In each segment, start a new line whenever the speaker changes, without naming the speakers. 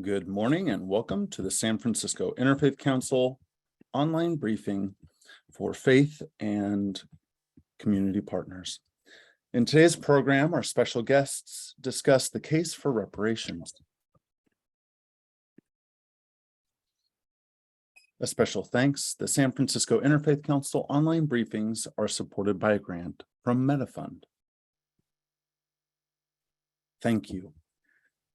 Good morning and welcome to the San Francisco Interfaith Council online briefing for faith and community partners. In today's program, our special guests discuss the case for reparations. A special thanks, the San Francisco Interfaith Council online briefings are supported by a grant from MetaFund. Thank you.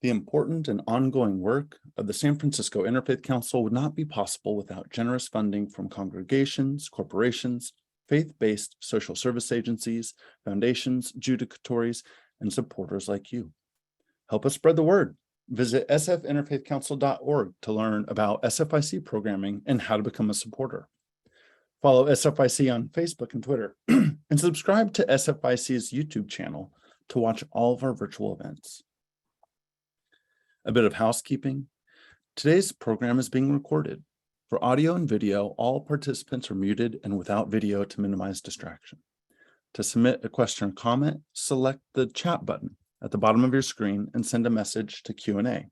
The important and ongoing work of the San Francisco Interfaith Council would not be possible without generous funding from congregations, corporations, faith-based social service agencies, foundations, judicatories, and supporters like you. Help us spread the word. Visit sfinterfaithcouncil.org to learn about SFIC programming and how to become a supporter. Follow SFIC on Facebook and Twitter, and subscribe to SFIC's YouTube channel to watch all of our virtual events. A bit of housekeeping. Today's program is being recorded. For audio and video, all participants are muted and without video to minimize distraction. To submit a question or comment, select the chat button at the bottom of your screen and send a message to Q&A.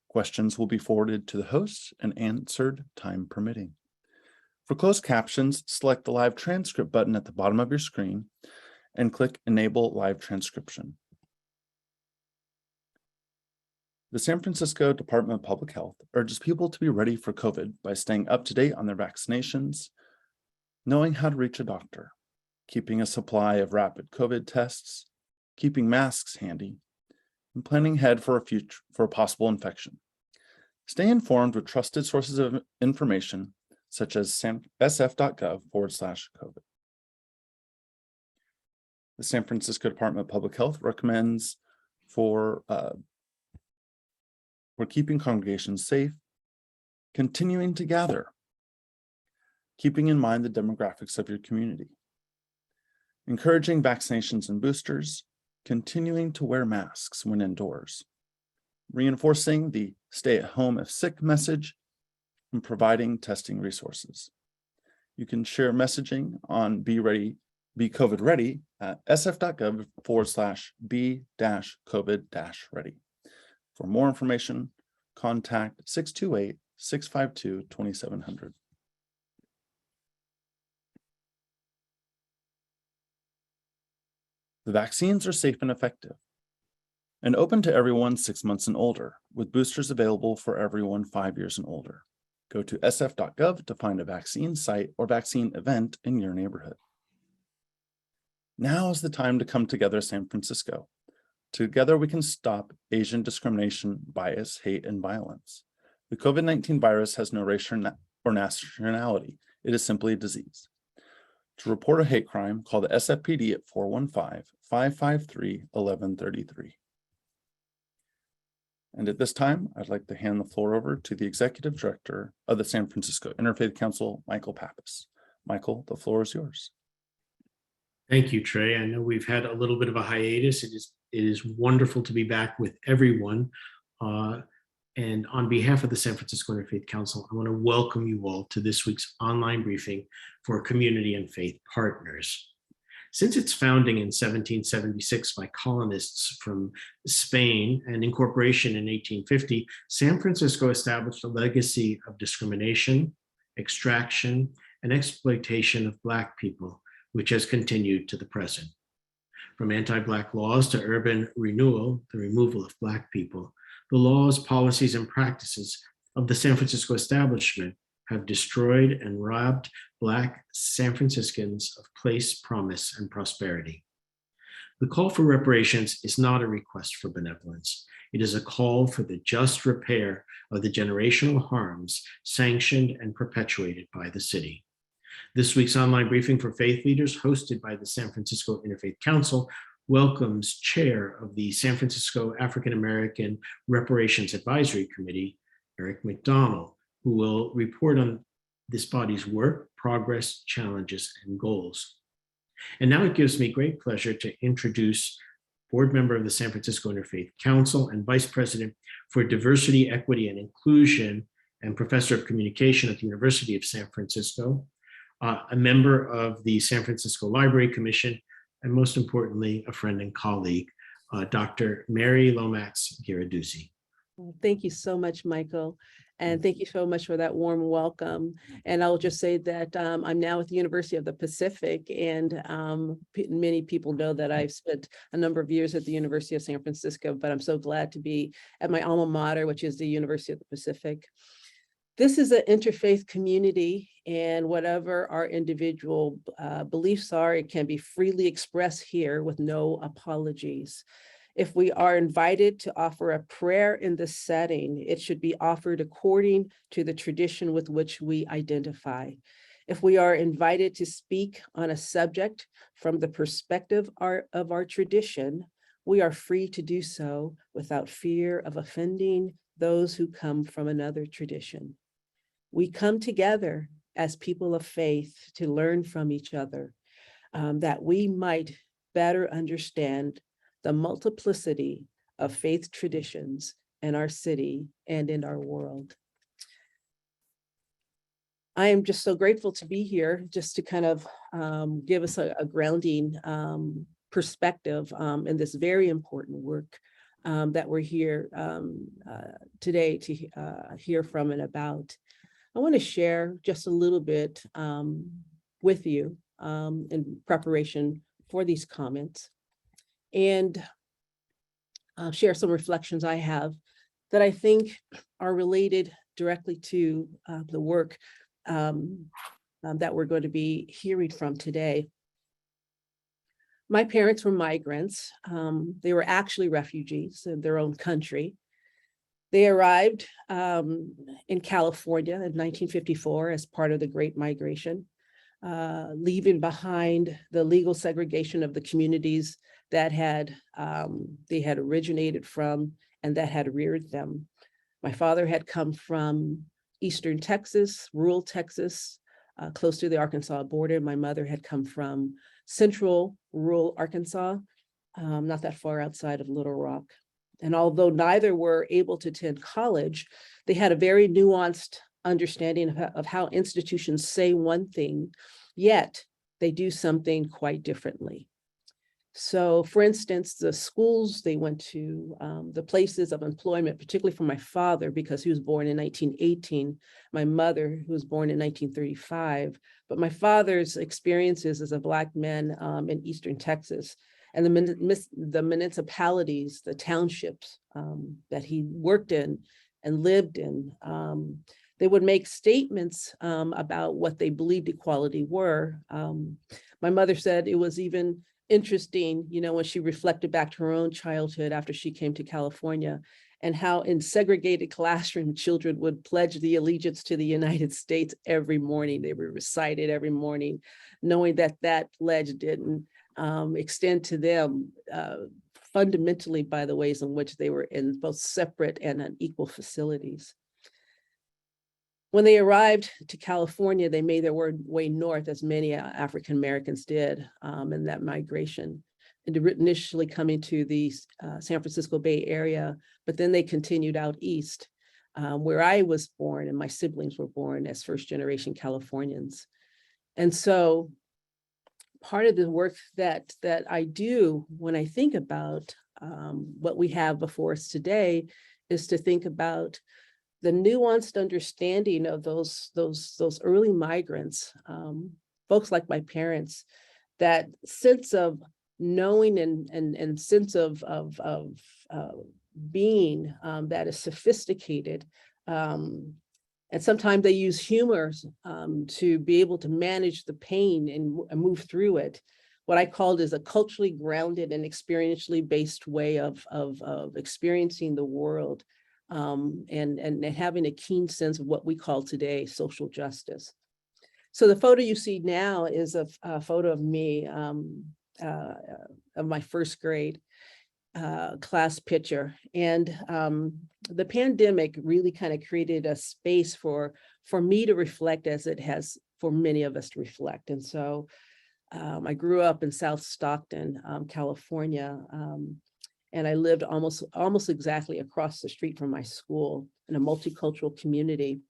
Questions will be forwarded to the host and answered time permitting. For closed captions, select the live transcript button at the bottom of your screen and click Enable Live Transcription. The San Francisco Department of Public Health urges people to be ready for COVID by staying up to date on their vaccinations, knowing how to reach a doctor, keeping a supply of rapid COVID tests, keeping masks handy, and planning ahead for a possible infection. Stay informed with trusted sources of information such as sf.gov/COVID. The San Francisco Department of Public Health recommends for keeping congregations safe, continuing to gather, keeping in mind the demographics of your community, encouraging vaccinations and boosters, continuing to wear masks when indoors, reinforcing the stay at home if sick message, and providing testing resources. You can share messaging on Be COVID Ready at sf.gov/be-COVID-ready. For more information, contact 628-652-2700. The vaccines are safe and effective and open to everyone 6 months and older, with boosters available for everyone 5 years and older. Go to sf.gov to find a vaccine site or vaccine event in your neighborhood. Now is the time to come together, San Francisco. Together, we can stop Asian discrimination, bias, hate, and violence. The COVID-19 virus has no race or nationality. It is simply a disease. To report a hate crime, call the SFPD at 415-553-1133. And at this time, I'd like to hand the floor over to the Executive Director of the San Francisco Interfaith Council, Michael Pappas. Michael, the floor is yours.
Thank you, Trey. I know we've had a little bit of a hiatus. It is wonderful to be back with everyone. And on behalf of the San Francisco Interfaith Council, I want to welcome you all to this week's online briefing for community and faith partners. Since its founding in 1776 by colonists from Spain and incorporation in 1850, San Francisco established a legacy of discrimination, extraction, and exploitation of Black people, which has continued to the present. From anti-Black laws to urban renewal, the removal of Black people, the laws, policies, and practices of the San Francisco establishment have destroyed and robbed Black San Franciscans of place, promise, and prosperity. The call for reparations is not a request for benevolence. It is a call for the just repair of the generational harms sanctioned and perpetuated by the city. This week's online briefing for faith leaders, hosted by the San Francisco Interfaith Council, welcomes Chair of the San Francisco African American Reparations Advisory Committee, Eric McDonnell, who will report on this body's work, progress, challenges, and goals. And now it gives me great pleasure to introduce board member of the San Francisco Interfaith Council and Vice President for Diversity, Equity, and Inclusion, and Professor of Communication at the University of San Francisco, a member of the San Francisco Library Commission, and most importantly, a friend and colleague, Dr. Mary Lomax Giraduzzi.
Well, thank you so much, Michael. And thank you so much for that warm welcome. And I'll just say that I'm now at the University of the Pacific, and many people know that I've spent a number of years at the University of San Francisco, but I'm so glad to be at my alma mater, which is the University of the Pacific. This is an interfaith community, and whatever our individual beliefs are, it can be freely expressed here with no apologies. If we are invited to offer a prayer in this setting, it should be offered according to the tradition with which we identify. If we are invited to speak on a subject from the perspective of our tradition, we are free to do so without fear of offending those who come from another tradition. We come together as people of faith to learn from each other, that we might better understand the multiplicity of faith traditions in our city and in our world. I am just so grateful to be here, just to kind of give us a grounding perspective in this very important work that we're here today to hear from and about. I want to share just a little bit with you in preparation for these comments, and share some reflections I have that I think are related directly to the work that we're going to be hearing from today. My parents were migrants. They were actually refugees in their own country. They arrived in California in 1954 as part of the Great Migration, leaving behind the legal segregation of the communities that they had originated from and that had reared them. My father had come from Eastern Texas, rural Texas, close to the Arkansas border. My mother had come from central rural Arkansas, not that far outside of Little Rock. And although neither were able to attend college, they had a very nuanced understanding of how institutions say one thing, yet they do something quite differently. So for instance, the schools they went to, the places of employment, particularly for my father, because he was born in 1918, my mother, who was born in 1935, but my father's experiences as a Black man in Eastern Texas, and the municipalities, the townships that he worked in and lived in, they would make statements about what they believed equality were. My mother said it was even interesting, when she reflected back to her own childhood after she came to California, and how in segregated classroom, children would pledge the allegiance to the United States every morning. They would recite it every morning, knowing that that pledge didn't extend to them fundamentally by the ways in which they were in both separate and unequal facilities. When they arrived to California, they made their way north, as many African Americans did in that migration, and initially coming to the San Francisco Bay Area, but then they continued out east, where I was born and my siblings were born as first-generation Californians. And so part of the work that I do when I think about what we have before us today is to think about the nuanced understanding of those early migrants, folks like my parents, that sense of knowing and sense of being that is sophisticated. And sometimes they use humor to be able to manage the pain and move through it. What I called is a culturally grounded and experientially based way of experiencing the world. And having a keen sense of what we call today social justice. So the photo you see now is a photo of me of my first grade class picture. And the pandemic really kind of created a space for me to reflect, as it has for many of us to reflect. And so I grew up in South Stockton, California, and I lived almost exactly across the street from my school in a multicultural community.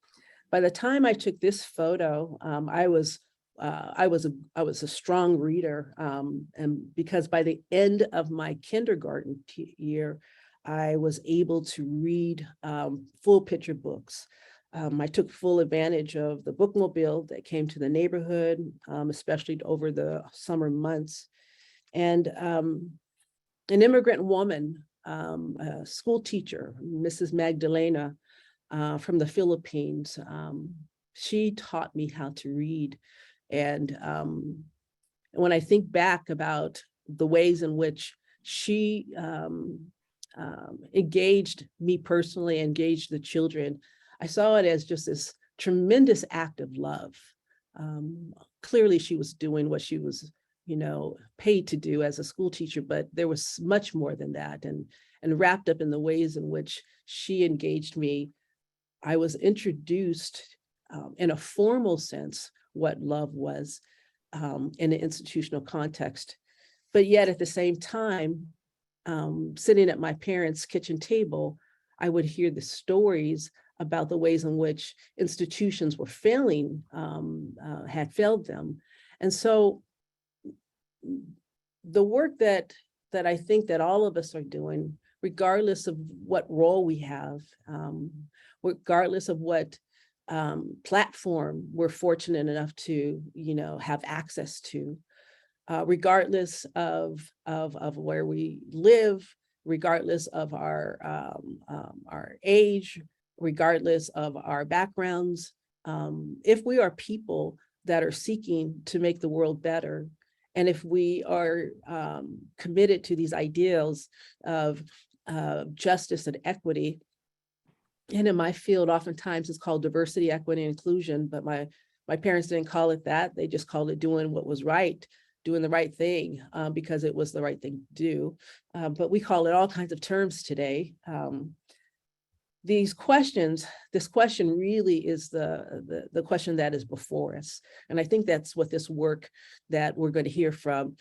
By the time I took this photo, I was a strong reader, and because by the end of my kindergarten year, I was able to read full picture books. I took full advantage of the bookmobile that came to the neighborhood, especially over the summer months. And an immigrant woman, a school teacher, Mrs. Magdalena, from the Philippines, she taught me how to read. And when I think back about the ways in which she engaged me personally, engaged the children, I saw it as just this tremendous act of love. Clearly, she was doing what she was, paid to do as a school teacher, but there was much more than that. And wrapped up in the ways in which she engaged me, I was introduced in a formal sense what love was in an institutional context. But yet at the same time, sitting at my parents' kitchen table, I would hear the stories about the ways in which institutions were failing, had failed them. And so the work that I think that all of us are doing, regardless of what role we have, regardless of what platform we're fortunate enough to, have access to, regardless of where we live, regardless of our age, regardless of our backgrounds, if we are people that are seeking to make the world better, and if we are committed to these ideals of justice and equity, and in my field, oftentimes it's called diversity, equity, and inclusion, but my parents didn't call it that. They just called it doing what was right, doing the right thing, because it was the right thing to do. But we call it all kinds of terms today. This question really is the question that is before us. And I think that's what this work that we're going to hear from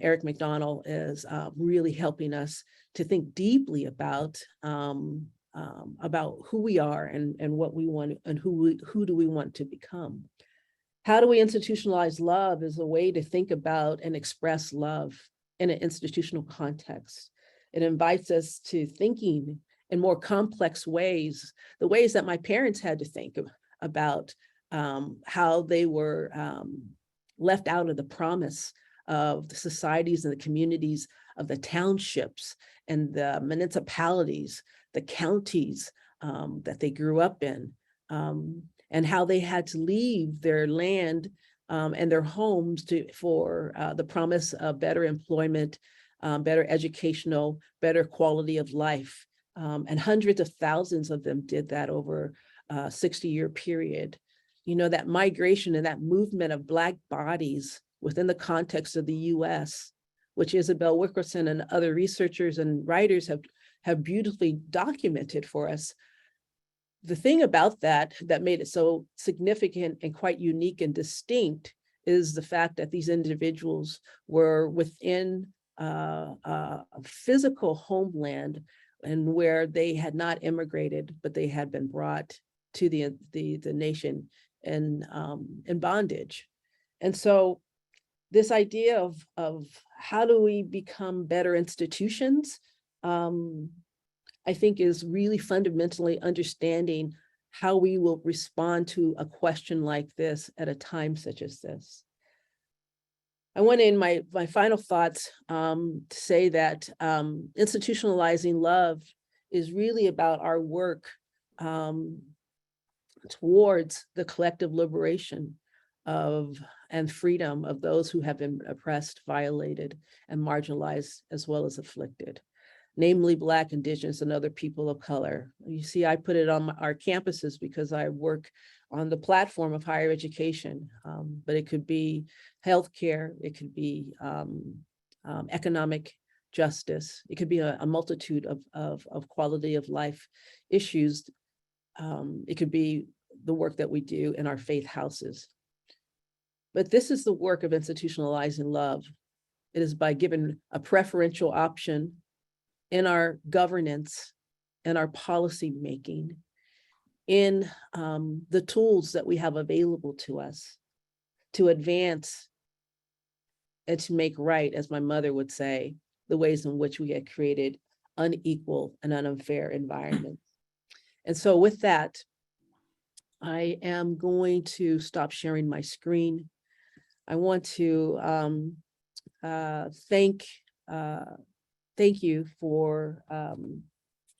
Eric McDonnell is really helping us to think deeply about who we are and what we want and who do we want to become. How do we institutionalize love is a way to think about and express love in an institutional context. It invites us to thinking in more complex ways, the ways that my parents had to think about how they were left out of the promise of the societies and the communities of the townships and the municipalities, the counties that they grew up in, and how they had to leave their land and their homes for the promise of better employment, better educational, better quality of life. And hundreds of thousands of them did that over a 60-year period. That migration and that movement of Black bodies within the context of the US, which Isabel Wilkerson and other researchers and writers have beautifully documented for us. The thing about that made it so significant and quite unique and distinct is the fact that these individuals were within a physical homeland and where they had not immigrated, but they had been brought to the nation in bondage. And so this idea of how do we become better institutions, I think is really fundamentally understanding how we will respond to a question like this at a time such as this. I want to, in my final thoughts, to say that institutionalizing love is really about our work towards the collective liberation of and freedom of those who have been oppressed, violated, and marginalized, as well as afflicted, namely Black, Indigenous, and other people of color. You see, I put it on our campuses because I work on the platform of higher education, but it could be healthcare, it could be economic justice, it could be a multitude of quality of life issues. It could be the work that we do in our faith houses. But this is the work of institutionalizing love. It is by giving a preferential option in our governance and our policy making, in the tools that we have available to us to advance and to make right, as my mother would say, the ways in which we had created unequal and unfair environments. And so with that, I am going to stop sharing my screen. I want to thank you for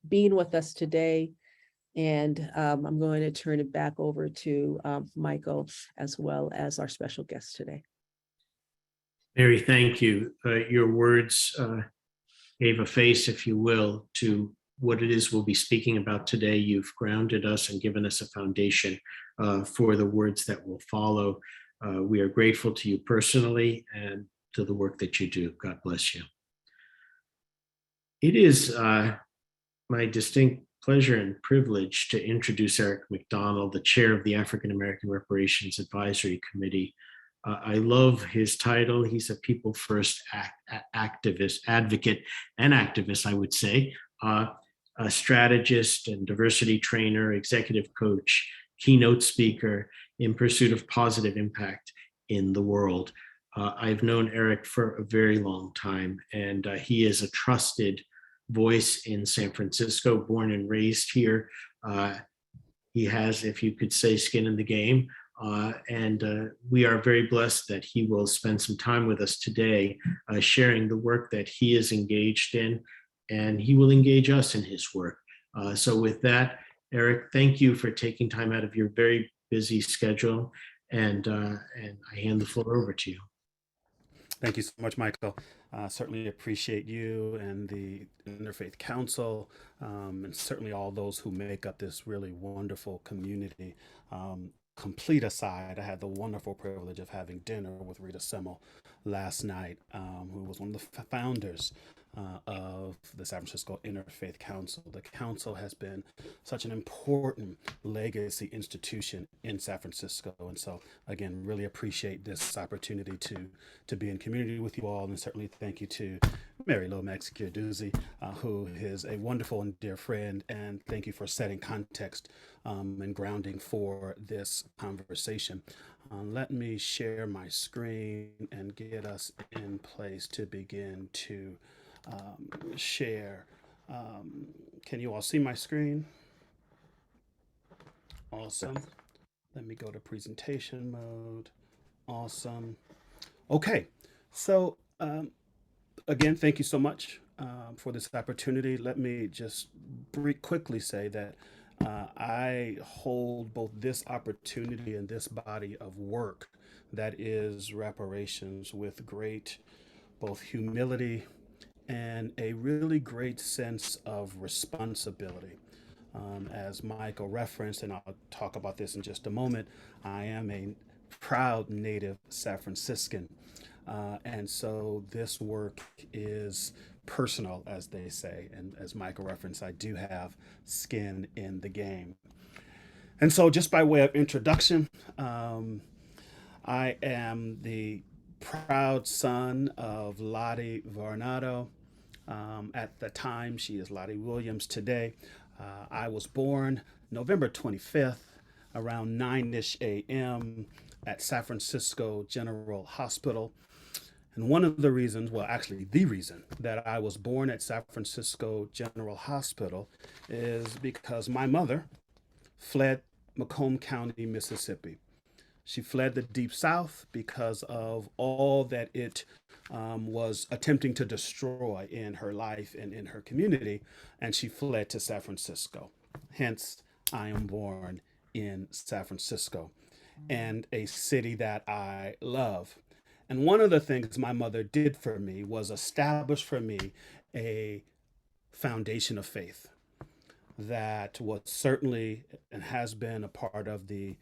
being with us today. And I'm going to turn it back over to Michael, as well as our special guest today.
Mary, thank you. Your words gave a face, if you will, to what it is we'll be speaking about today. You've grounded us and given us a foundation for the words that will follow. We are grateful to you personally and to the work that you do. God bless you. It is my distinct pleasure and privilege to introduce Eric McDonnell, the chair of the African American Reparations Advisory Committee. I love his title. He's a people first activist, advocate, and activist, I would say, a strategist and diversity trainer, executive coach, keynote speaker in pursuit of positive impact in the world. I've known Eric for a very long time, and he is a trusted voice in San Francisco, born and raised here. He has, if you could say, skin in the game. And we are very blessed that he will spend some time with us today, sharing the work that he is engaged in, and he will engage us in his work. So with that, Eric, thank you for taking time out of your very busy schedule, and I hand the floor over to you.
Thank you so much, Michael. Certainly appreciate you and the Interfaith Council, and certainly all those who make up this really wonderful community. Complete aside, I had the wonderful privilege of having dinner with Rita Semmel last night, who was one of the founders of the San Francisco Interfaith Council. The council has been such an important legacy institution in San Francisco. And so, again, really appreciate this opportunity to be in community with you all. And certainly thank you to Mary Lomax Kirduzzi, who is a wonderful and dear friend. And thank you for setting context and grounding for this conversation. Let me share my screen and get us in place to begin to share. Can you all see my screen? Awesome. Let me go to presentation mode. Awesome. Okay. So again, thank you so much for this opportunity. Let me just quickly say that I hold both this opportunity and this body of work that is reparations with great both humility and a really great sense of responsibility. As Michael referenced, and I'll talk about this in just a moment, I am a proud native San Franciscan. And so this work is personal, as they say. And as Michael referenced, I do have skin in the game. And so just by way of introduction, I am the proud son of Lottie Varnado. At the time, she is Lottie Williams today. I was born November 25th, around 9-ish a.m. at San Francisco General Hospital. And one of the reasons, well, actually the reason that I was born at San Francisco General Hospital is because my mother fled Macomb County, Mississippi. She fled the Deep South because of all that it was attempting to destroy in her life and in her community, and she fled to San Francisco. Hence, I am born in San Francisco, and a city that I love. And one of the things my mother did for me was establish for me a foundation of faith that was certainly and has been a part of the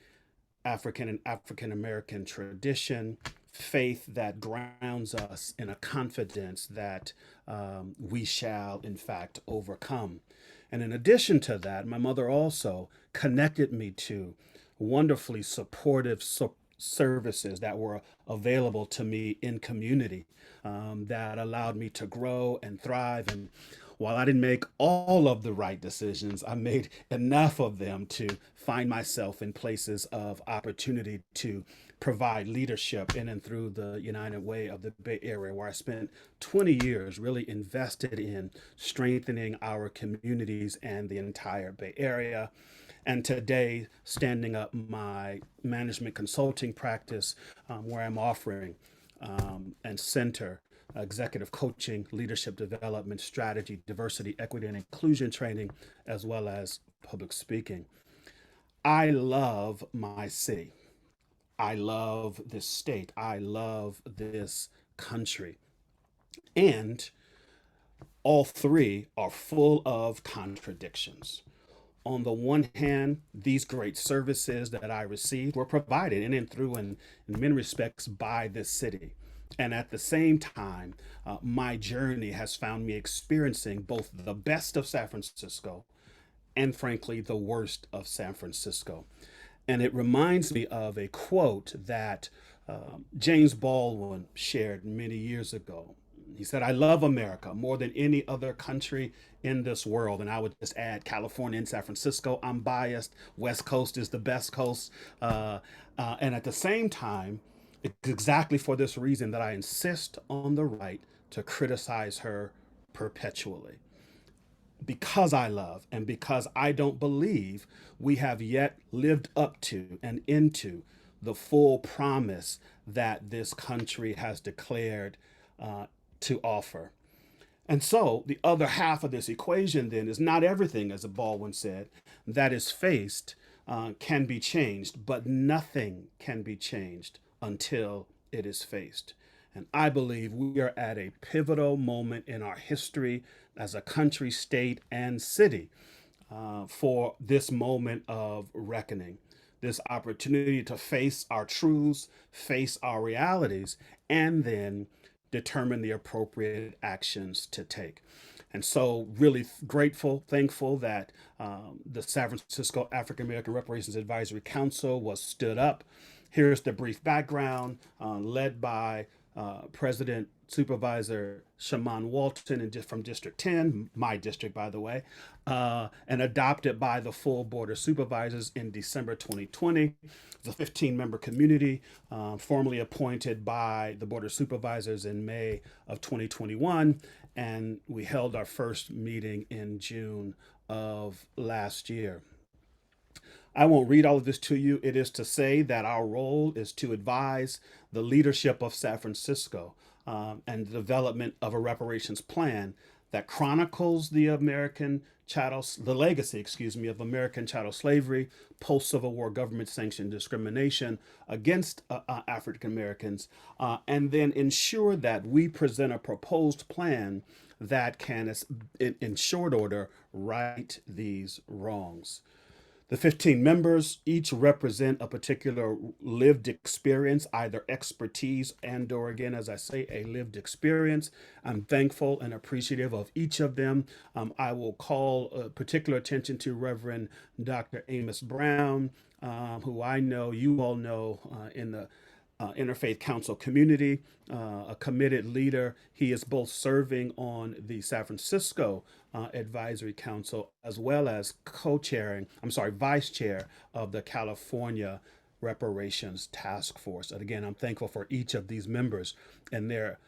African and African American tradition, faith that grounds us in a confidence that we shall, in fact, overcome. And in addition to that, my mother also connected me to wonderfully supportive services that were available to me in community that allowed me to grow and thrive. And while I didn't make all of the right decisions, I made enough of them to find myself in places of opportunity to provide leadership in and through the United Way of the Bay Area, where I spent 20 years really invested in strengthening our communities and the entire Bay Area. And today, standing up my management consulting practice, where I'm offering and center executive coaching, leadership development, strategy, diversity, equity, and inclusion training, as well as public speaking. I love my city. I love this state. I love this country. And all three are full of contradictions. On the one hand, these great services that I received were provided in and through, in many respects, by this city. And at the same time, my journey has found me experiencing both the best of San Francisco and, frankly, the worst of San Francisco. And it reminds me of a quote that James Baldwin shared many years ago. He said, "I love America more than any other country in this world." And I would just add California and San Francisco. I'm biased. West Coast is the best coast. And at the same time, it's exactly for this reason that I insist on the right to criticize her perpetually. Because I love and because I don't believe we have yet lived up to and into the full promise that this country has declared to offer. And so the other half of this equation then is not everything, as Baldwin said, that is faced can be changed, but nothing can be changed until it is faced. And I believe we are at a pivotal moment in our history as a country, state, and city for this moment of reckoning, this opportunity to face our truths, face our realities, and then determine the appropriate actions to take. And so really grateful, thankful that the San Francisco African American Reparations Advisory Council was stood up. Here's the brief background, led by President Supervisor Shaman Walton from District 10, my district, by the way, and adopted by the full Board of Supervisors in December 2020. It's a 15-member community, formally appointed by the Board of Supervisors in May of 2021, and we held our first meeting in June of last year. I won't read all of this to you. It is to say that our role is to advise the leadership of San Francisco and the development of a reparations plan that chronicles the legacy of American chattel slavery, post-Civil War government-sanctioned discrimination against African Americans, and then ensure that we present a proposed plan that can, in short order, right these wrongs. The 15 members each represent a particular lived experience, either expertise and or, again, as I say, a lived experience. I'm thankful and appreciative of each of them. I will call particular attention to Reverend Dr. Amos Brown, who I know, you all know in the Interfaith Council community, a committed leader. He is both serving on the San Francisco Advisory Council as well as vice chair of the California Reparations Task Force. And again, I'm thankful for each of these members and their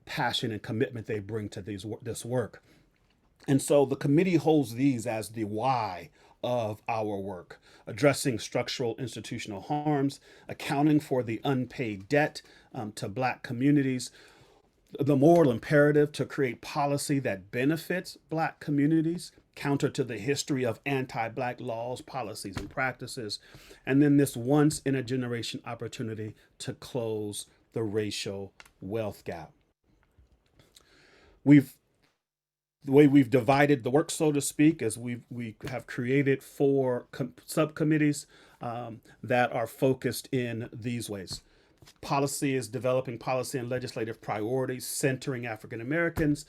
passion and commitment they bring to this work. And so the committee holds these as the why of our work: addressing structural institutional harms, accounting for the unpaid debt to Black communities, the moral imperative to create policy that benefits Black communities, counter to the history of anti-Black laws, policies, and practices, and then this once in a generation opportunity to close the racial wealth gap. The way we've divided the work, so to speak, is we have created 4 subcommittees that are focused in these ways. Policy is developing policy and legislative priorities centering African Americans.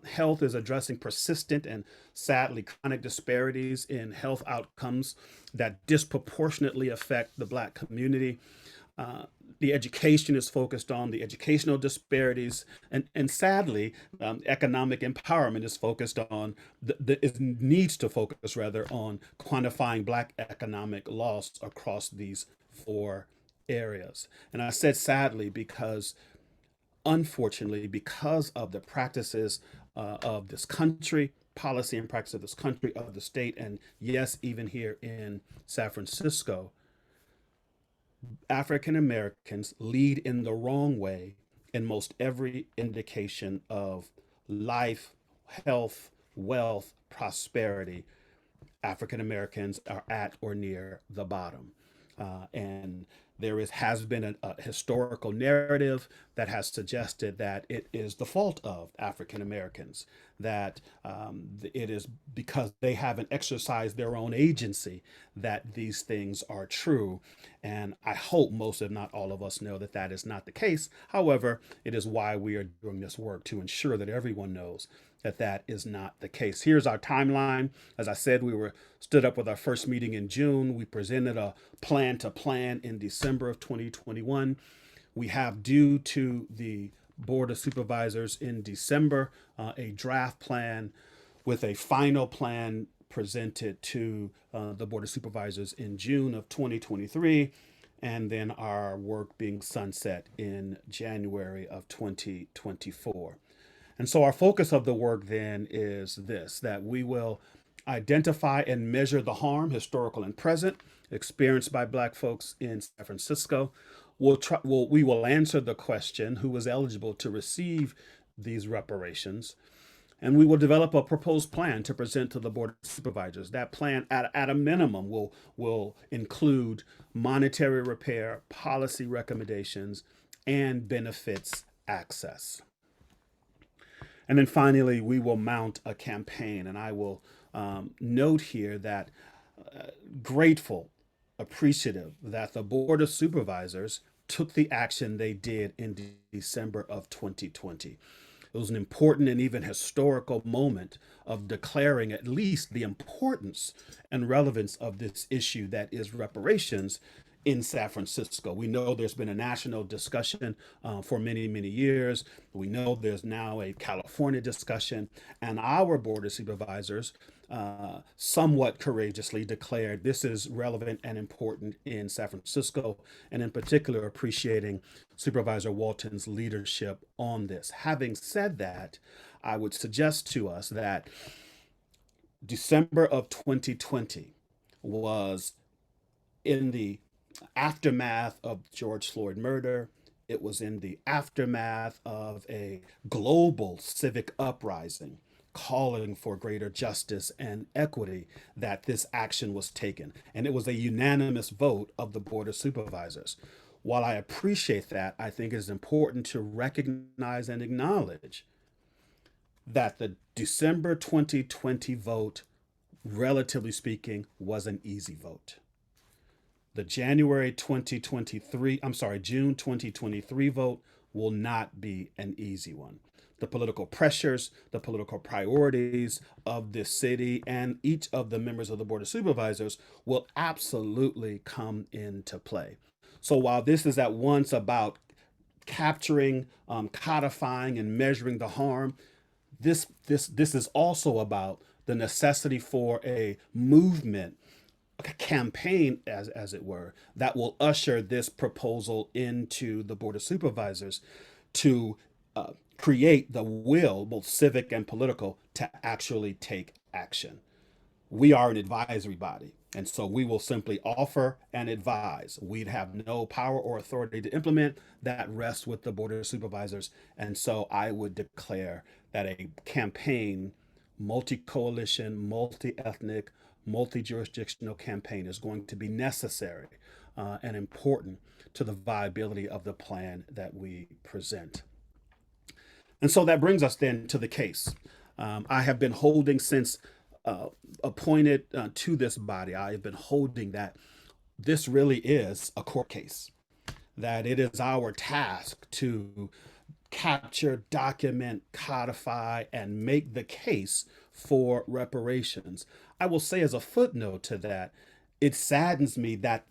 Health is addressing persistent and sadly chronic disparities in health outcomes that disproportionately affect the Black community. The education is focused on the educational disparities, and sadly, economic empowerment is focused on it needs to focus rather on quantifying Black economic loss across these four areas. And I said sadly because, unfortunately, because of the practices of this country, policy and practice of this country, of the state, and yes, even here in San Francisco, African Americans lead in the wrong way in most every indication of life, health, wealth, prosperity. African Americans are at or near the bottom. And there has been a historical narrative that has suggested that it is the fault of African Americans, that it is because they haven't exercised their own agency that these things are true. And I hope most, if not all of us, know that that is not the case. However, it is why we are doing this work, to ensure that everyone knows that that is not the case. Here's our timeline. As I said, we stood up with our first meeting in June. We presented a plan to plan in December of 2021. We have due to the Board of Supervisors in December a draft plan with a final plan presented to the Board of Supervisors in June of 2023, and then our work being sunset in January of 2024. And so our focus of the work then is this, that we will identify and measure the harm, historical and present, experienced by Black folks in San Francisco. We will answer the question, who is eligible to receive these reparations? And we will develop a proposed plan to present to the Board of Supervisors. That plan, at a minimum, will include monetary repair, policy recommendations, and benefits access. And then finally, we will mount a campaign. And I will note here that grateful, appreciative that the Board of Supervisors took the action they did in December of 2020. It was an important and even historical moment of declaring at least the importance and relevance of this issue that is reparations in San Francisco. We know there's been a national discussion for many, many years. We know there's now a California discussion, and our Board of Supervisors somewhat courageously declared this is relevant and important in San Francisco, and in particular appreciating Supervisor Walton's leadership on this. Having said that, I would suggest to us that December of 2020 was in the aftermath of George Floyd murder. It was in the aftermath of a global civic uprising calling for greater justice and equity that this action was taken. And it was a unanimous vote of the Board of Supervisors. While I appreciate that, I think it is important to recognize and acknowledge that the December 2020 vote, relatively speaking, was an easy vote. The June 2023 vote will not be an easy one. The political pressures, the political priorities of this city and each of the members of the Board of Supervisors will absolutely come into play. So while this is at once about capturing, codifying, and measuring the harm, this is also about the necessity for a movement, a campaign, as it were, that will usher this proposal into the Board of Supervisors to create the will, both civic and political, to actually take action. We are an advisory body, and so we will simply offer and advise. We'd have no power or authority to implement. That rests with the Board of Supervisors. And so I would declare that a campaign, multi-coalition, multi-ethnic, multi-jurisdictional campaign is going to be necessary and important to the viability of the plan that we present. And so that brings us then to the case. I have been holding since appointed to this body, I have been holding that this really is a court case, that it is our task to capture, document, codify, and make the case for reparations. I will say as a footnote to that, it saddens me that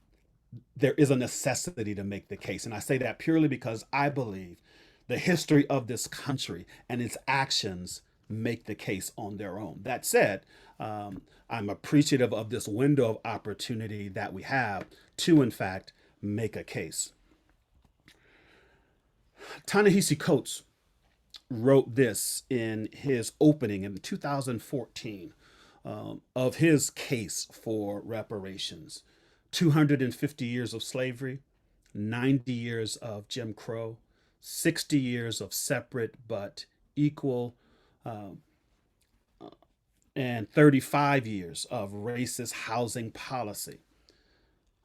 there is a necessity to make the case. And I say that purely because I believe the history of this country and its actions make the case on their own. That said, I'm appreciative of this window of opportunity that we have to, in fact, make a case. Ta-Nehisi Coates wrote this in his opening in 2014 of his case for reparations. 250 years of slavery, 90 years of Jim Crow, 60 years of separate but equal, and 35 years of racist housing policy.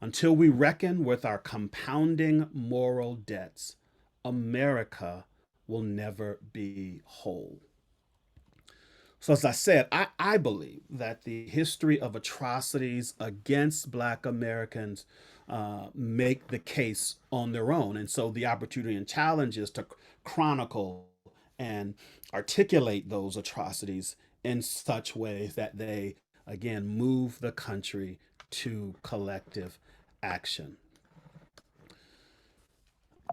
Until we reckon with our compounding moral debts, America will never be whole. So as I said, I believe that the history of atrocities against Black Americans make the case on their own. And so the opportunity and challenge is to chronicle and articulate those atrocities in such ways that they, again, move the country to collective action.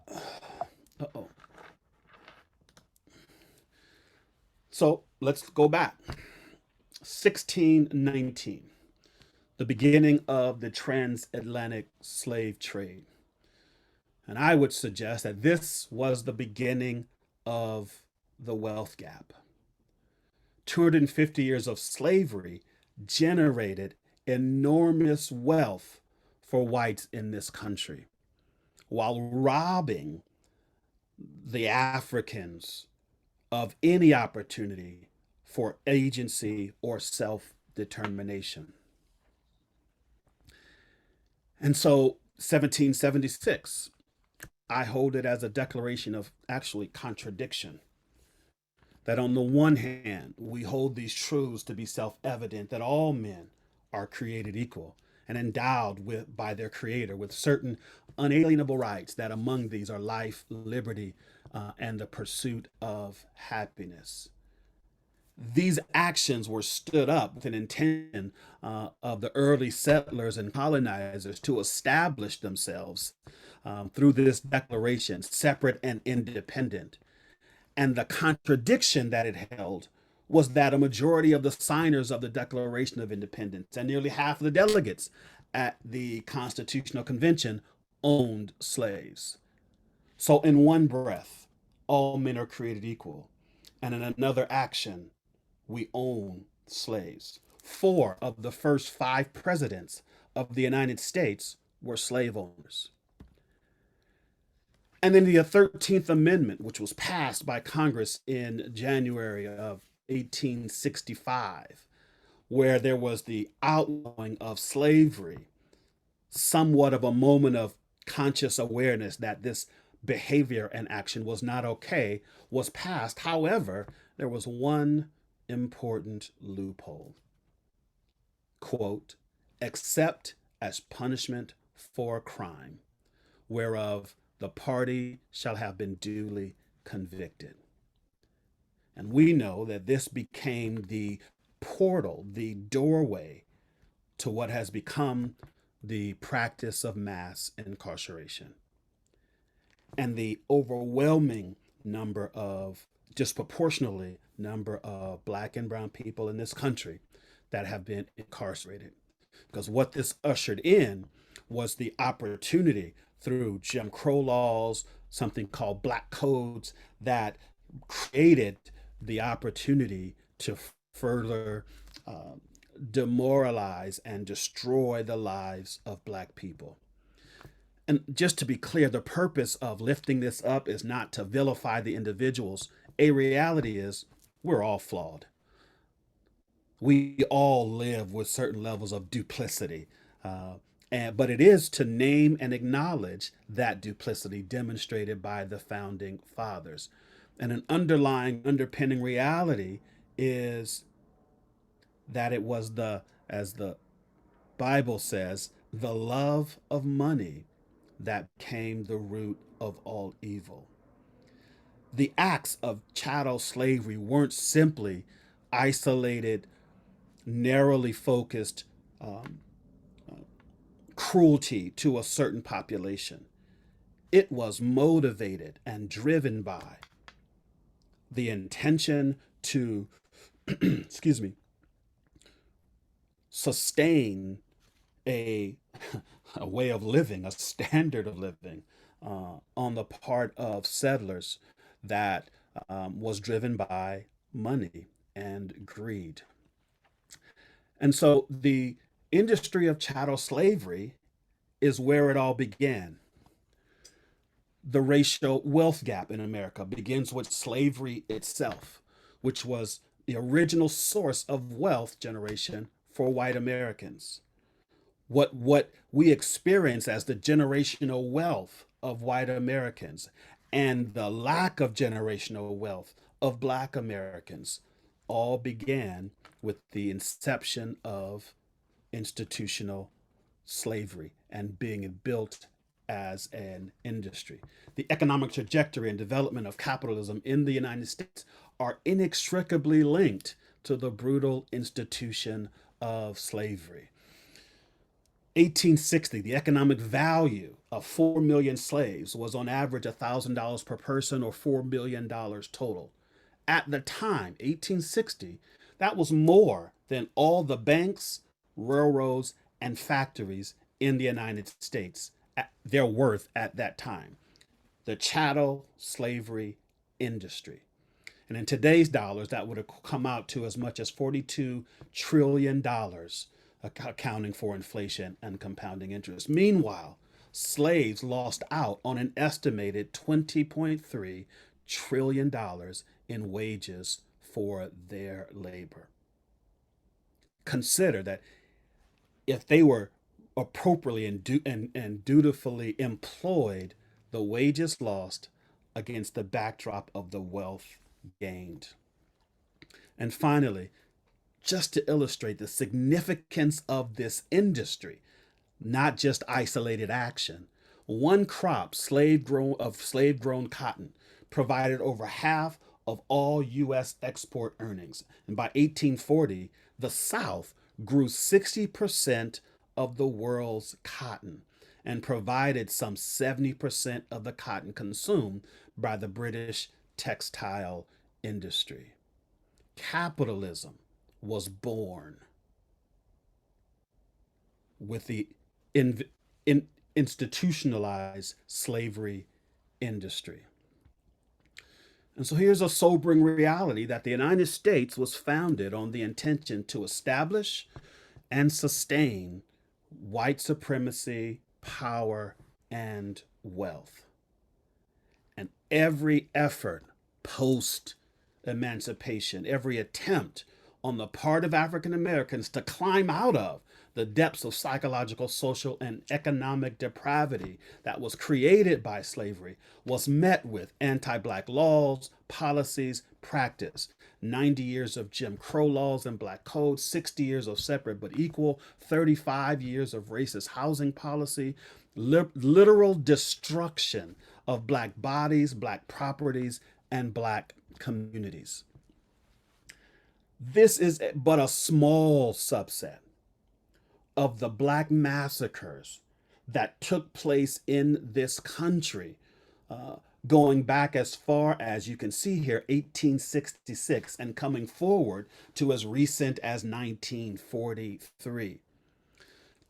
Uh-oh. So let's go back. 1619, the beginning of the transatlantic slave trade. And I would suggest that this was the beginning of the wealth gap. 250 years of slavery generated enormous wealth for whites in this country, while robbing the Africans of any opportunity for agency or self-determination. And so 1776, I hold it as a declaration of actually contradiction. That on the one hand, we hold these truths to be self-evident that all men are created equal and endowed by their creator with certain unalienable rights, that among these are life, liberty, and the pursuit of happiness. These actions were stood up with an intention of the early settlers and colonizers to establish themselves through this declaration, separate and independent. And the contradiction that it held was that a majority of the signers of the Declaration of Independence and nearly half of the delegates at the Constitutional Convention owned slaves. So in one breath, all men are created equal. And in another action, we own slaves. 4 of the first 5 presidents of the United States were slave owners. And then the 13th Amendment, which was passed by Congress in January of 1865, where there was the outlawing of slavery, somewhat of a moment of conscious awareness that this behavior and action was not okay, was passed. However, there was one important loophole. Quote, except as punishment for a crime, whereof the party shall have been duly convicted. And we know that this became the portal, the doorway to what has become the practice of mass incarceration. And the overwhelming number of, disproportionately number of Black and brown people in this country that have been incarcerated. Because what this ushered in was the opportunity through Jim Crow laws, something called Black codes, that created the opportunity to further demoralize and destroy the lives of Black people. And just to be clear, the purpose of lifting this up is not to vilify the individuals. A reality is we're all flawed. We all live with certain levels of duplicity. But it is to name and acknowledge that duplicity demonstrated by the founding fathers. And an underpinning reality is that it was as the Bible says, the love of money that became the root of all evil. The acts of chattel slavery weren't simply isolated, narrowly focused cruelty to a certain population. It was motivated and driven by the intention to, excuse me, sustain a way of living, a standard of living on the part of settlers that was driven by money and greed. And so the industry of chattel slavery is where it all began. The racial wealth gap in America begins with slavery itself, which was the original source of wealth generation for white Americans. What we experience as the generational wealth of white Americans and the lack of generational wealth of Black Americans all began with the inception of institutional slavery and being built as an industry. The economic trajectory and development of capitalism in the United States are inextricably linked to the brutal institution of slavery. 1860, the economic value of 4 million slaves was on average $1,000 per person, or $4 million total. At the time, 1860, that was more than all the banks, railroads, and factories in the United States, their worth at that time. The chattel slavery industry. And in today's dollars, that would have come out to as much as $42 trillion, accounting for inflation and compounding interest. Meanwhile, slaves lost out on an estimated $20.3 trillion in wages for their labor. Consider that if they were appropriately and dutifully employed, the wages lost against the backdrop of the wealth gained. And finally, just to illustrate the significance of this industry, not just isolated action, one crop slave-grown cotton provided over half of all U.S. export earnings. And by 1840, the South grew 60% of the world's cotton and provided some 70% of the cotton consumed by the British textile industry. Capitalism was born with the institutionalized slavery industry. And so here's a sobering reality that the United States was founded on the intention to establish and sustain white supremacy, power, and wealth. And every effort post-emancipation, every attempt on the part of African Americans to climb out of the depths of psychological, social, and economic depravity that was created by slavery was met with anti-Black laws, policies, practice. 90 years of Jim Crow laws and Black codes, 60 years of separate but equal, 35 years of racist housing policy, literal destruction of Black bodies, Black properties, and Black communities. This is but a small subset of the Black massacres that took place in this country, going back as far as you can see here, 1866, and coming forward to as recent as 1943.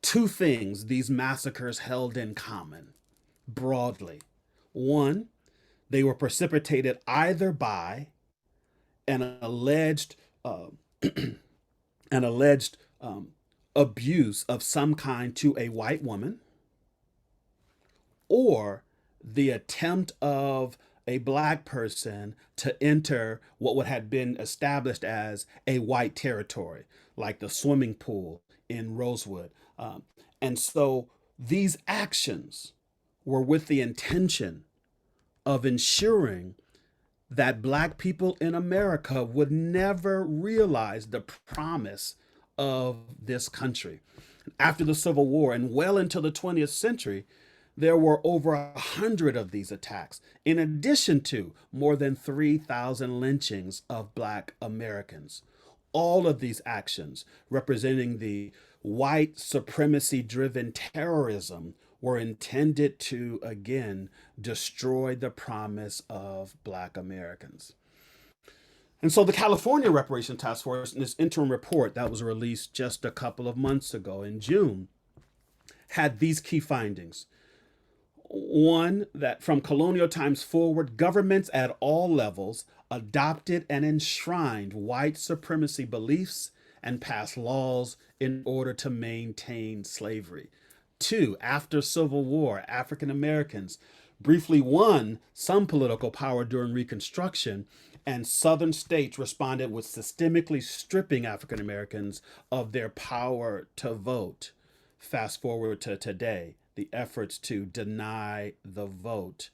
Two things these massacres held in common, broadly. One, they were precipitated either by an alleged abuse of some kind to a white woman, or the attempt of a Black person to enter what would have been established as a white territory, like the swimming pool in Rosewood. And so these actions were with the intention of ensuring that Black people in America would never realize the promise of this country. After the Civil War and well into the 20th century, there were over 100 of these attacks, in addition to more than 3,000 lynchings of Black Americans. All of these actions representing the white supremacy-driven terrorism were intended to, again, destroy the promise of Black Americans. And so the California Reparations Task Force, in this interim report that was released just a couple of months ago in June, had these key findings. One, that from colonial times forward, governments at all levels adopted and enshrined white supremacy beliefs and passed laws in order to maintain slavery. Two, after Civil War, African Americans briefly won some political power during Reconstruction, and Southern states responded with systemically stripping African Americans of their power to vote. Fast forward to today, the efforts to deny the vote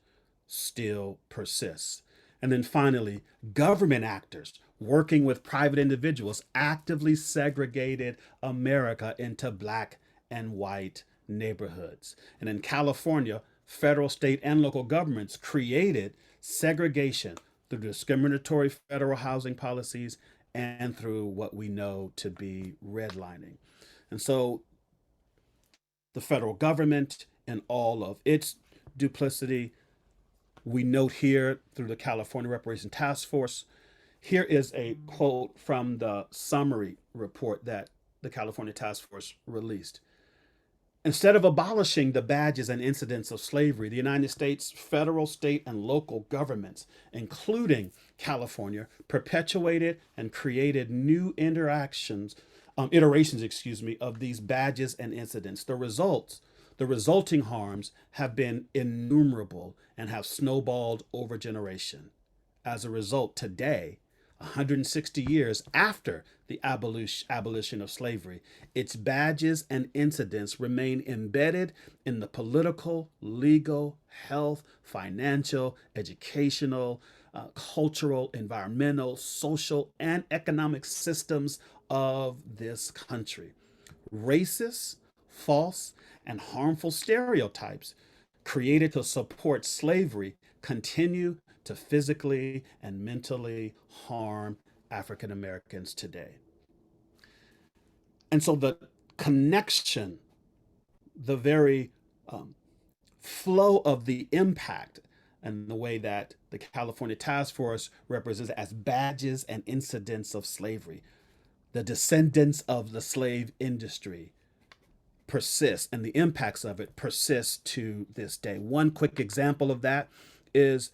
still persist. And then finally, government actors working with private individuals actively segregated America into Black and white neighborhoods. And in California, federal, state, and local governments created segregation through discriminatory federal housing policies and through what we know to be redlining. And so the federal government and all of its duplicity, we note here through the California Reparations Task Force. Here is a quote from the summary report that the California Task Force released. Instead of abolishing the badges and incidents of slavery, the United States federal, state, and local governments, including California, perpetuated and created new iterations of these badges and incidents. The resulting harms have been innumerable and have snowballed over generation. As a result, today, 160 years after the abolition of slavery, its badges and incidents remain embedded in the political, legal, health, financial, educational, cultural, environmental, social, and economic systems of this country. Racist, false, and harmful stereotypes created to support slavery continue to physically and mentally harm African Americans today. And so the connection, the very flow of the impact and the way that the California Task Force represents as badges and incidents of slavery, the descendants of the slave industry, persists, and the impacts of it persist to this day. One quick example of that is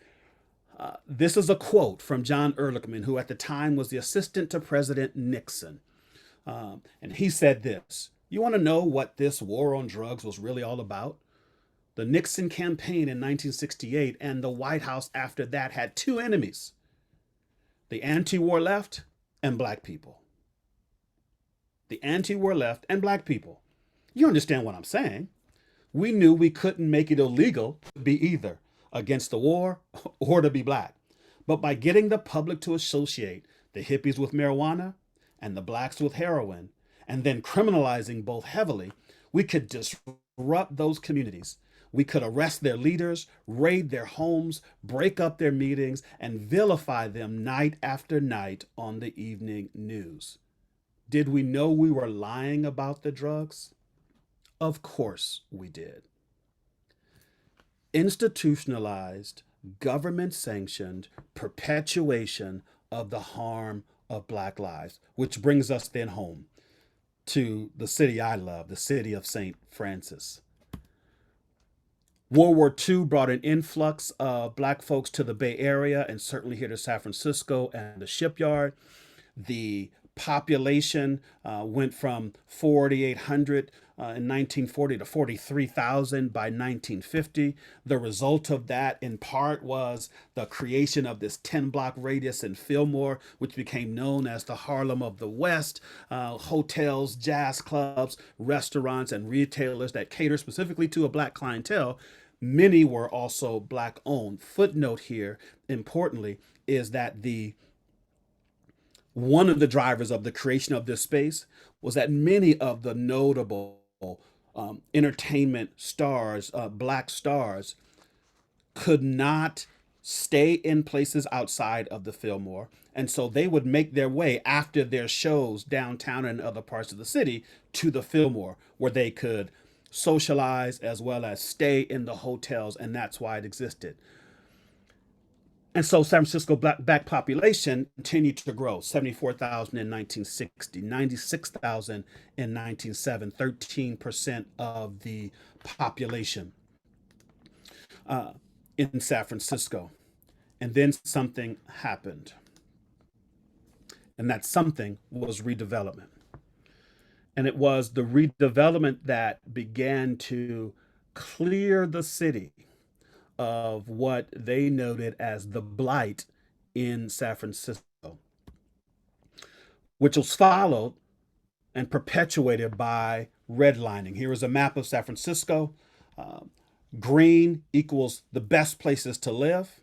this is a quote from John Ehrlichman, who at the time was the assistant to President Nixon. And he said this: "You want to know what this war on drugs was really all about? The Nixon campaign in 1968 and the White House after that had two enemies: the anti-war left and Black people. The anti-war left and Black people." You understand what I'm saying? We knew we couldn't make it illegal to be either against the war or to be Black. But by getting the public to associate the hippies with marijuana and the Blacks with heroin, and then criminalizing both heavily, we could disrupt those communities. We could arrest their leaders, raid their homes, break up their meetings, and vilify them night after night on the evening news. Did we know we were lying about the drugs? Of course we did. Institutionalized, government-sanctioned perpetuation of the harm of Black lives, which brings us then home to the city I love, the city of St. Francis. World War II brought an influx of Black folks to the Bay Area and certainly here to San Francisco and the Shipyard. The population went from 4,800 in 1940 to 43,000 by 1950. The result of that, in part, was the creation of this 10-block radius in Fillmore, which became known as the Harlem of the West. Hotels, jazz clubs, restaurants, and retailers that cater specifically to a Black clientele. Many were also Black-owned. Footnote here, importantly, is that one of the drivers of the creation of this space was that many of the notable entertainment stars, Black stars, could not stay in places outside of the Fillmore, And so they would make their way after their shows downtown and other parts of the city to the Fillmore, where they could socialize as well as stay in the hotels. And that's why it existed. And so San Francisco black population continued to grow, 74,000 in 1960, 96,000 in 1907, 13% of the population in San Francisco. And then something happened. And that something was redevelopment. And it was the redevelopment that began to clear the city of what they noted as the blight in San Francisco, which was followed and perpetuated by redlining. Here is a map of San Francisco. Green equals the best places to live.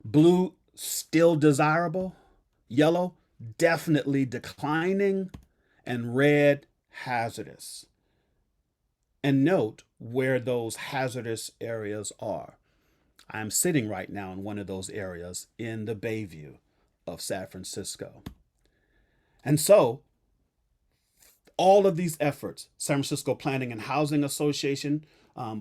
Blue, still desirable. Yellow, definitely declining. And red, hazardous. And note where those hazardous areas are. I'm sitting right now in one of those areas in the Bayview of San Francisco. And so all of these efforts, San Francisco Planning and Housing Association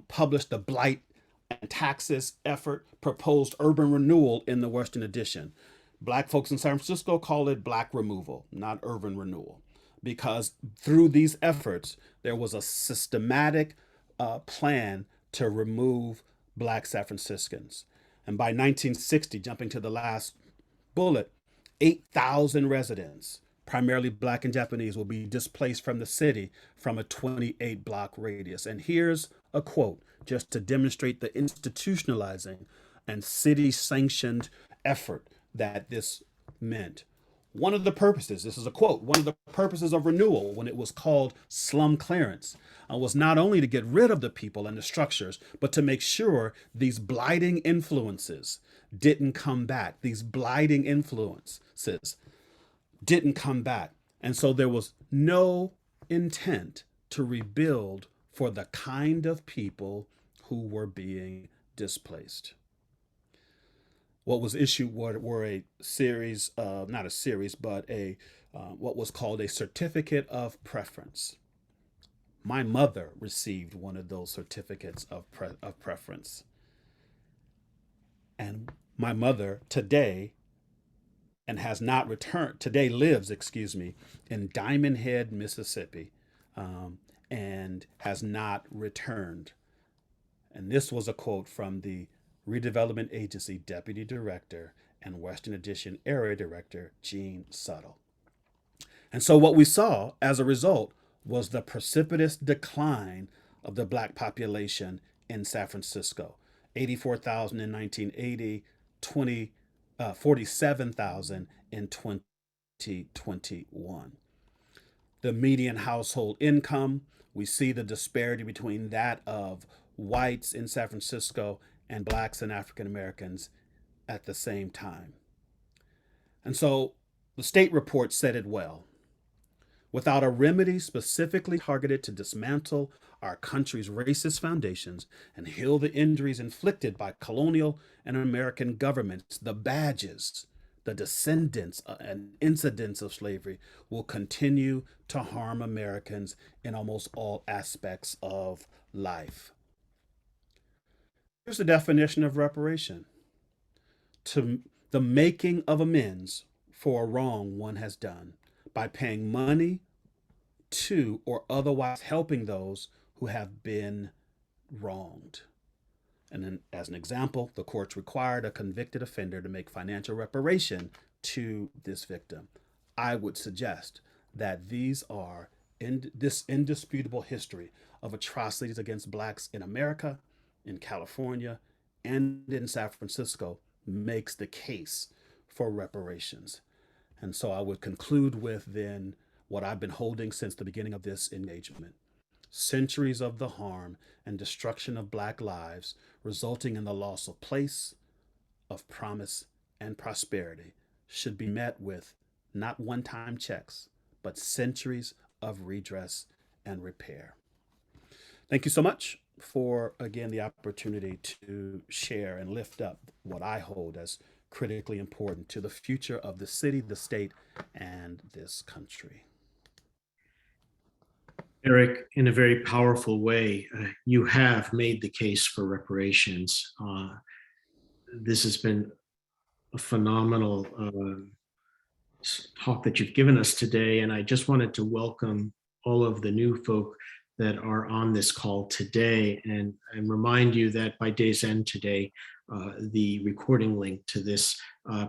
published the Blight and Taxes effort, proposed urban renewal in the Western edition. Black folks in San Francisco call it black removal, not urban renewal, because through these efforts, there was a systematic plan to remove Black San Franciscans. And by 1960, jumping to the last bullet, 8,000 residents, primarily Black and Japanese, will be displaced from the city from a 28-block radius. And here's a quote, just to demonstrate the institutionalizing and city-sanctioned effort that this meant. One of the purposes, this is a quote, one of the purposes of renewal when it was called slum clearance was not only to get rid of the people and the structures, but to make sure these blighting influences didn't come back. These blighting influences didn't come back. And so there was no intent to rebuild for the kind of people who were being displaced. What was issued were a series of, not a series, but what was called a certificate of preference. My mother received one of those certificates of preference. And my mother today has not returned, today lives, in Diamond Head, Mississippi, and has not returned. And this was a quote from the Redevelopment Agency Deputy Director and Western Addition Area Director, Gene Suttle. And so what we saw as a result was the precipitous decline of the Black population in San Francisco. 84,000 in 1980, 47,000 in 2021. The median household income, we see the disparity between that of whites in San Francisco and Blacks and African Americans at the same time. And so the state report said it well. Without a remedy specifically targeted to dismantle our country's racist foundations and heal the injuries inflicted by colonial and American governments, the badges, the descendants and incidents of slavery will continue to harm Americans in almost all aspects of life. Here's the definition of reparation: to the making of amends for a wrong one has done by paying money to or otherwise helping those who have been wronged. And then, as an example, the courts required a convicted offender to make financial reparation to this victim. I would suggest that these are this indisputable history of atrocities against Blacks in America, in California, and in San Francisco makes the case for reparations. And so I would conclude with then what I've been holding since the beginning of this engagement. Centuries of the harm and destruction of Black lives, resulting in the loss of place, of promise, and prosperity, should be met with not one-time checks, but centuries of redress and repair. Thank you so much for, again, the opportunity to share and lift up what I hold as critically important to the future of the city, the state, and this country.
Eric, in a very powerful way, you have made the case for reparations. This has been a phenomenal talk that you've given us today, and I just wanted to welcome all of the new folk that are on this call today and remind you that by day's end today, the recording link to this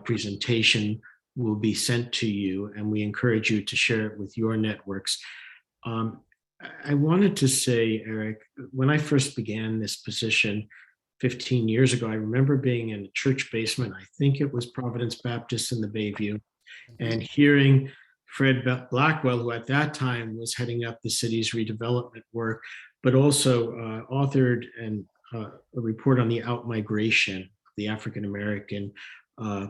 presentation will be sent to you, and we encourage you to share it with your networks. I wanted to say, Eric, when I first began this position 15 years ago, I remember being in a church basement. I think it was Providence Baptist in the Bayview, and hearing Fred Blackwell, who at that time was heading up the city's redevelopment work, but also authored a report on the outmigration of the African-American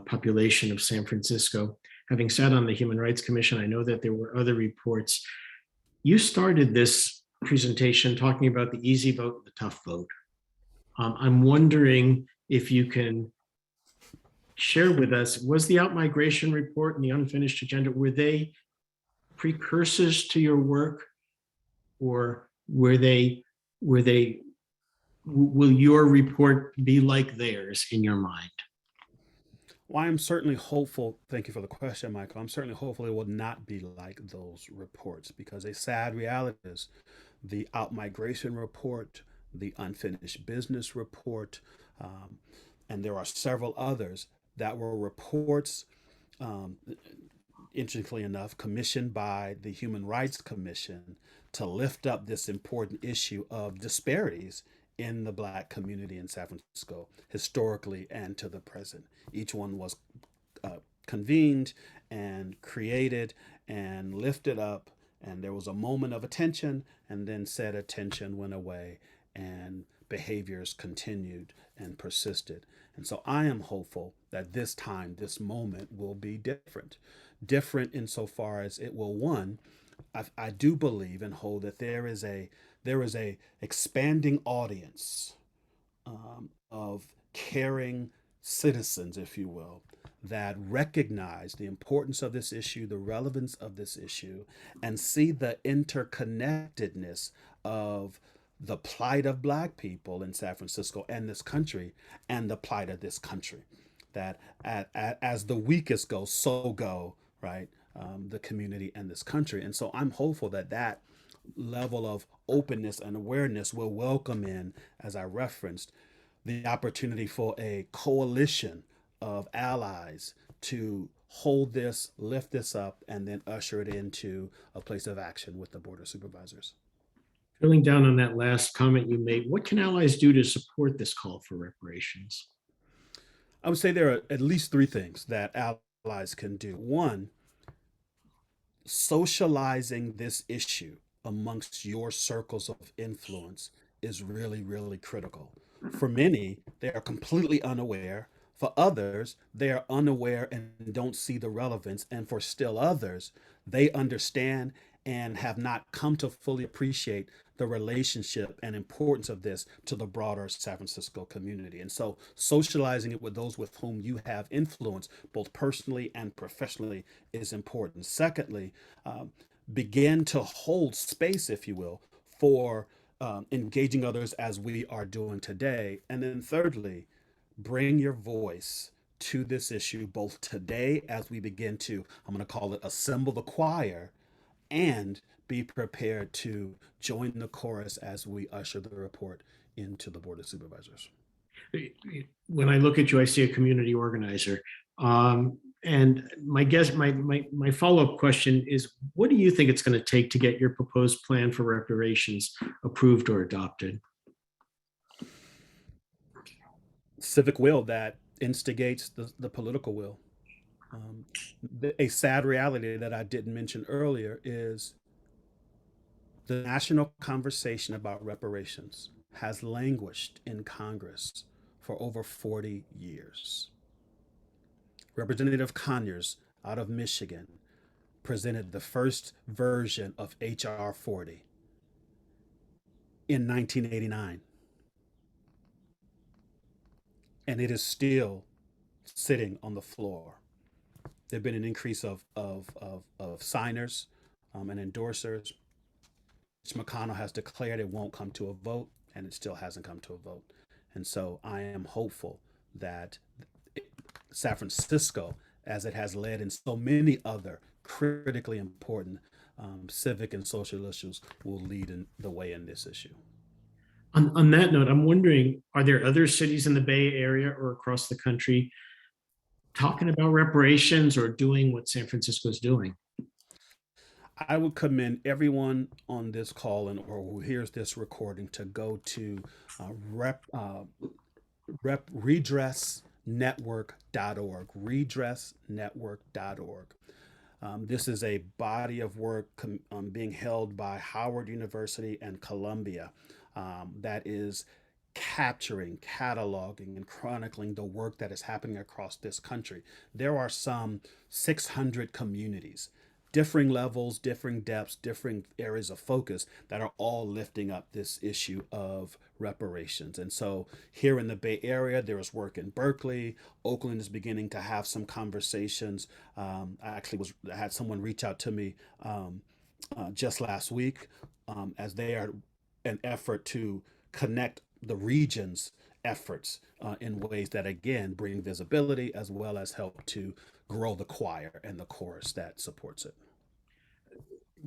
population of San Francisco. Having sat on the Human Rights Commission, I know that there were other reports. You started this presentation talking about the easy vote and the tough vote. I'm wondering if you can share with us, was the outmigration report and the unfinished agenda, were they precursors to your work, or will your report be like theirs in your mind?
Well, I'm certainly hopeful. Thank you for the question, Michael. I'm certainly hopeful it will not be like those reports, because a sad reality is the outmigration report, the unfinished business report, and there are several others that were reports, interestingly enough, commissioned by the Human Rights Commission to lift up this important issue of disparities in the Black community in San Francisco, historically and to the present. Each one was convened and created and lifted up, and there was a moment of attention, and then said attention went away and behaviors continued and persisted. And so I am hopeful that this time, this moment will be different. Different insofar as it will, one, I do believe and hold that there is a expanding audience of caring citizens, if you will, that recognize the importance of this issue, the relevance of this issue, and see the interconnectedness of the plight of Black people in San Francisco and this country, and the plight of this country. That as the weakest go, so go, right? The community and this country. And so I'm hopeful that that level of openness and awareness will welcome in, as I referenced, the opportunity for a coalition of allies to hold this, lift this up, and then usher it into a place of action with the Board of Supervisors.
Drilling down on that last comment you made, what can allies do to support this call for reparations?
I would say there are at least three things that allies can do. One, socializing this issue amongst your circles of influence is really, really critical. For many, they are completely unaware. For others, they are unaware and don't see the relevance. And for still others, they understand and have not come to fully appreciate the relationship and importance of this to the broader San Francisco community. And so socializing it with those with whom you have influence, both personally and professionally, is important. Secondly, begin to hold space, if you will, for engaging others as we are doing today. And then thirdly, bring your voice to this issue both today as we begin to, I'm going to call it, assemble the choir, and be prepared to join the chorus as we usher the report into the Board of Supervisors.
When I look at you, I see a community organizer. And my follow-up question is, what do you think it's going to take to get your proposed plan for reparations approved or adopted?
Civic will that instigates the political will. A sad reality that I didn't mention earlier is the national conversation about reparations has languished in Congress for over 40 years. Representative Conyers out of Michigan presented the first version of H.R. 40 in 1989. And it is still sitting on the floor. There's been an increase of signers and endorsers. McDonnell has declared it won't come to a vote, and it still hasn't come to a vote. And so I am hopeful that San Francisco, as it has led in so many other critically important civic and social issues, will lead in the way in this issue.
On that note, I'm wondering, are there other cities in the Bay Area or across the country talking about reparations or doing what San Francisco is doing?
I would commend everyone on this call and or who hears this recording to go to redressnetwork.org, redressnetwork.org. This is a body of work being held by Howard University and Columbia that is capturing, cataloging, and chronicling the work that is happening across this country. There are some 600 communities, differing levels, differing depths, differing areas of focus that are all lifting up this issue of reparations. And so here in the Bay Area, there is work in Berkeley. Oakland is beginning to have some conversations. I had someone reach out to me just last week as they are an effort to connect the region's efforts in ways that, again, bring visibility as well as help to grow the choir and the chorus that supports it.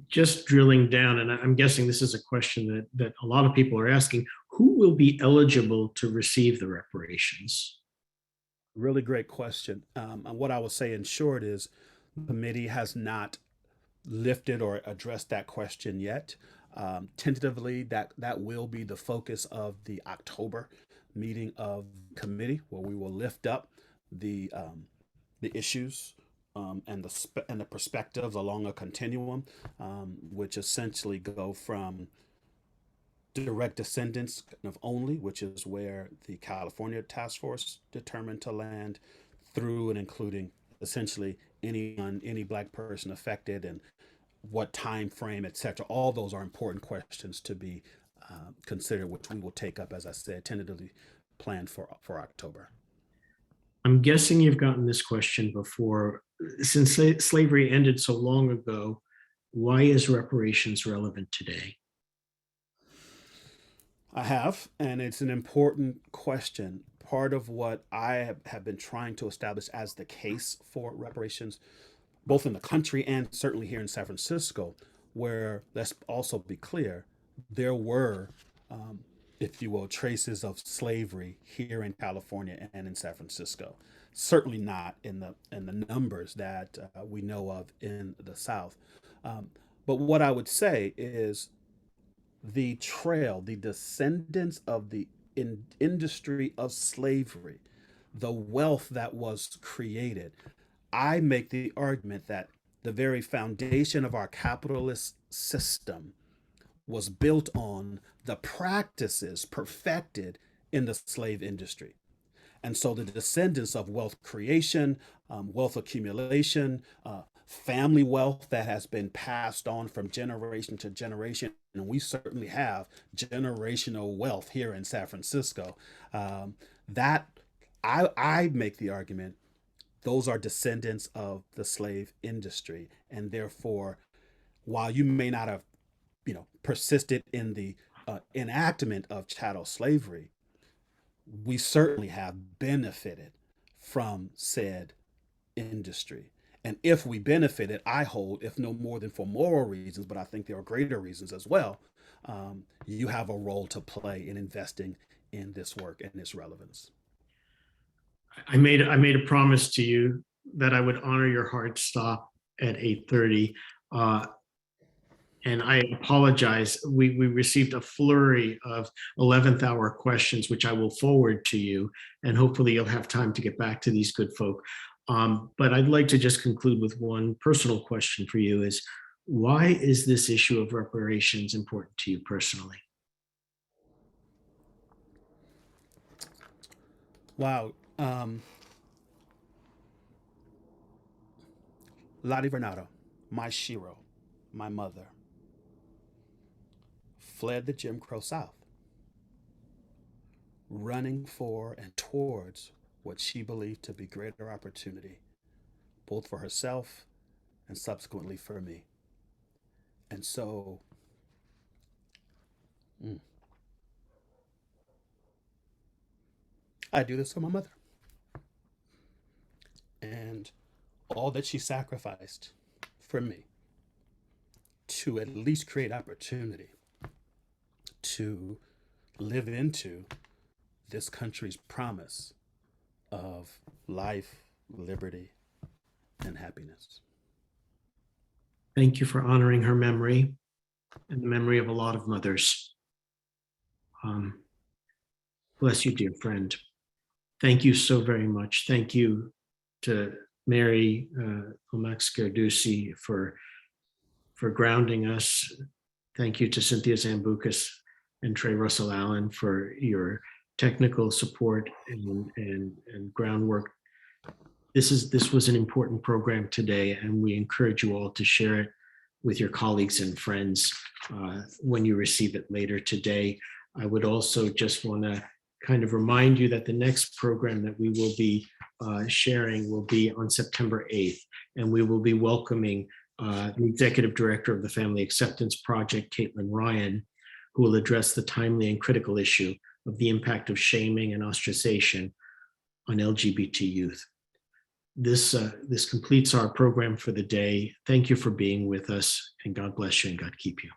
Just drilling down, and I'm guessing this is a question that a lot of people are asking, who will be eligible to receive the reparations?
Really great question. And what I will say in short is the committee has not lifted or addressed that question yet. Tentatively, that will be the focus of the October meeting of committee, where we will lift up the issues and the perspectives along a continuum, which essentially go from direct descendants of only, which is where the California task force determined to land, through and including essentially any Black person affected and what time frame, etc. All those are important questions to be considered, which we will take up, as I said, tentatively planned for October.
I'm guessing you've gotten this question before. Since slavery ended so long ago, why is reparations relevant today?
I have, and it's an important question. Part of what I have been trying to establish as the case for reparations, both in the country and certainly here in San Francisco, where, let's also be clear, there were, if you will, traces of slavery here in California and in San Francisco. Certainly not in the numbers that we know of in the South. But what I would say is the trail, the descendants of the industry of slavery, the wealth that was created. I make the argument that the very foundation of our capitalist system was built on the practices perfected in the slave industry. And so the descendants of wealth creation, wealth accumulation, family wealth that has been passed on from generation to generation, and we certainly have generational wealth here in San Francisco, that I make the argument those are descendants of the slave industry. And therefore, while you may not have, persisted in the enactment of chattel slavery, we certainly have benefited from said industry. And if we benefited, I hold, if no more than for moral reasons, but I think there are greater reasons as well, you have a role to play in investing in this work and its relevance.
I made a promise to you that I would honor your hard stop at 8:30. And I apologize. We received a flurry of 11th hour questions, which I will forward to you. And hopefully you'll have time to get back to these good folk. But I'd like to just conclude with one personal question for you is, why is this issue of reparations important to you personally?
Wow. Lottie Vernado, my shiro, my mother, fled the Jim Crow South, running for and towards what she believed to be greater opportunity, both for herself and subsequently for me. And so, I do this for my mother. And all that she sacrificed for me to at least create opportunity to live into this country's promise of life, liberty, and happiness.
Thank you for honoring her memory and the memory of a lot of mothers. Bless you, dear friend. Thank you so very much. Thank you to Mary Omax-Garducci for grounding us. Thank you to Cynthia Zambucas and Trey Russell Allen for your technical support and groundwork. This was an important program today, and we encourage you all to share it with your colleagues and friends when you receive it later today. I would also just want to kind of remind you that the next program that we will be sharing will be on September 8th, and we will be welcoming the Executive Director of the Family Acceptance Project, Caitlyn Ryan, who will address the timely and critical issue of the impact of shaming and ostracization on LGBT youth. This completes our program for the day. Thank you for being with us, and God bless you and God keep you.